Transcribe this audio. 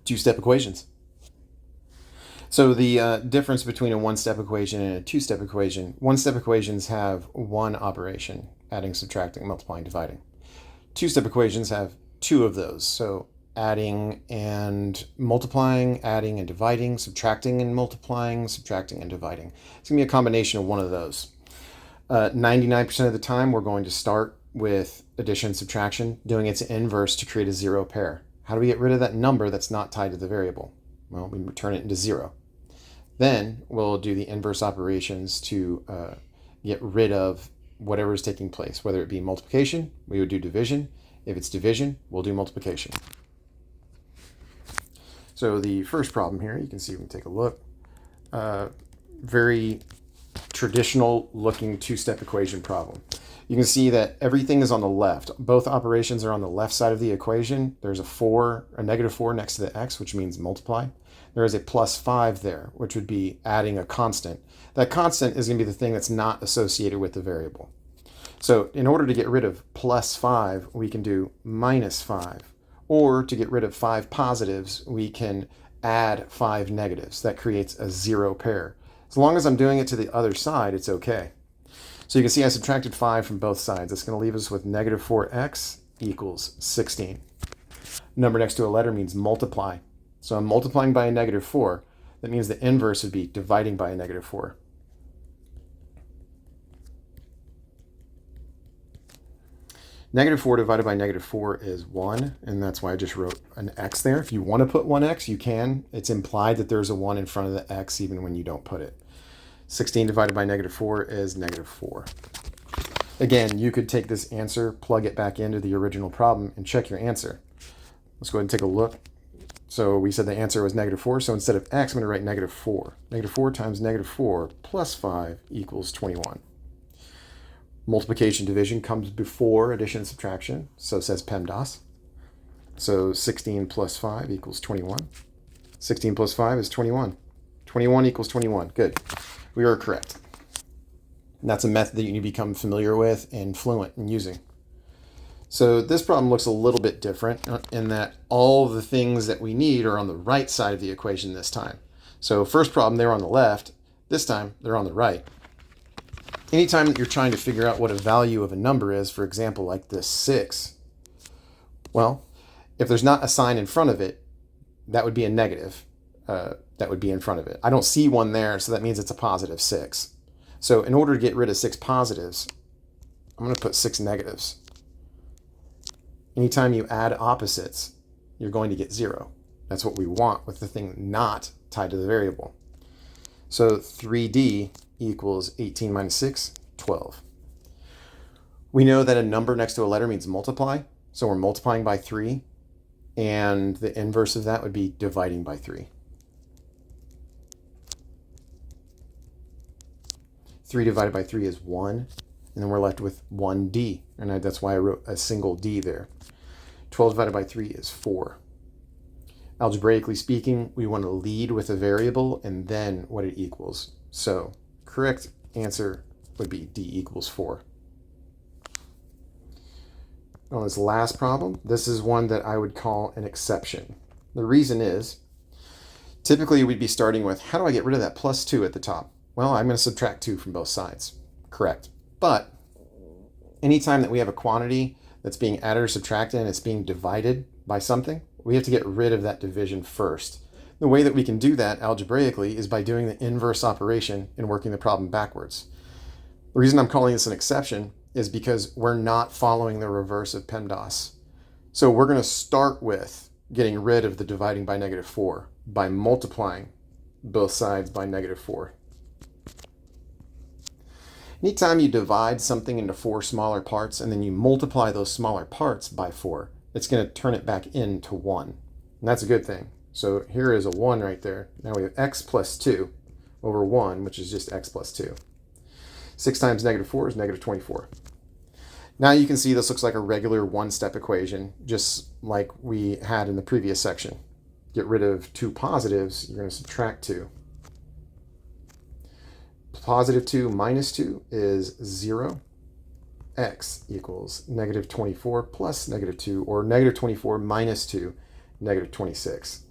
two-step equations. So the difference between a one-step equation and a two-step equation, one-step equations have one operation, adding, subtracting, multiplying, dividing. Two-step equations have two of those, so adding and multiplying, adding and dividing, subtracting and multiplying, subtracting and dividing. It's going to be a combination of one of those. 99% of the time, we're going to start with addition and subtraction, doing its inverse to create a zero pair. How do we get rid of that number that's not tied to the variable? Well, we return it into zero. Then we'll do the inverse operations to get rid of whatever is taking place. Whether it be multiplication, we would do division. If it's division, we'll do multiplication. So the first problem here, you can see, we can take a look. Very traditional looking two-step equation problem. You can see that everything is on the left. Both operations are on the left side of the equation. There's a negative 4 next to the x, which means multiply. There is a plus 5 there, which would be adding a constant. That constant is going to be the thing that's not associated with the variable. So in order to get rid of plus 5, we can do minus 5. Or to get rid of 5 positives, we can add 5 negatives. That creates a zero pair. As long as I'm doing it to the other side, it's okay. So you can see I subtracted 5 from both sides. That's going to leave us with negative 4x equals 16. Number next to a letter means multiply. So I'm multiplying by a negative 4. That means the inverse would be dividing by a negative 4. Negative 4 divided by negative 4 is 1, and that's why I just wrote an x there. If you want to put 1x, you can. It's implied that there's a 1 in front of the x even when you don't put it. 16 divided by negative 4 is negative 4. Again, you could take this answer, plug it back into the original problem, and check your answer. Let's go ahead and take a look. So we said the answer was negative 4, so instead of x, I'm going to write negative 4. Negative 4 times negative 4 plus 5 equals 21. Multiplication division comes before addition and subtraction, so says PEMDAS. So 16 plus 5 equals 21. 16 plus 5 is 21. 21 equals 21. Good. We are correct. And that's a method that you need to become familiar with and fluent in using. So this problem looks a little bit different in that all the things that we need are on the right side of the equation this time. So first problem, they were on the left. This time, they're on the right. Anytime that you're trying to figure out what a value of a number is, for example, like this 6, well, if there's not a sign in front of it, that would be a negative. That would be in front of it. I don't see one there, so that means it's a positive 6. So in order to get rid of 6 positives, I'm going to put 6 negatives. Anytime you add opposites, you're going to get 0. That's what we want with the thing not tied to the variable. So 3D equals 18 minus 6, 12. We know that a number next to a letter means multiply, so we're multiplying by 3, and the inverse of that would be dividing by 3. 3 divided by 3 is 1, and then we're left with 1D, and that's why I wrote a single D there. 12 divided by 3 is 4. Algebraically speaking, we want to lead with a variable and then what it equals. So correct answer would be D equals 4. On this last problem, this is one that I would call an exception. The reason is, typically we'd be starting with, how do I get rid of that plus 2 at the top? Well, I'm going to subtract 2 from both sides. Correct. But anytime that we have a quantity that's being added or subtracted and it's being divided by something, we have to get rid of that division first. The way that we can do that algebraically is by doing the inverse operation and working the problem backwards. The reason I'm calling this an exception is because we're not following the reverse of PEMDAS. So we're going to start with getting rid of the dividing by negative 4 by multiplying both sides by negative 4. Anytime you divide something into 4 smaller parts and then you multiply those smaller parts by 4, it's going to turn it back into 1. And that's a good thing. So here is a 1 right there. Now we have x plus 2 over 1, which is just x plus 2. 6 times negative 4 is negative 24. Now you can see this looks like a regular one-step equation, just like we had in the previous section. Get rid of 2 positives, you're going to subtract 2. Positive 2 minus 2 is 0. X equals negative 24 plus negative 2, or negative 24 minus 2, negative 26.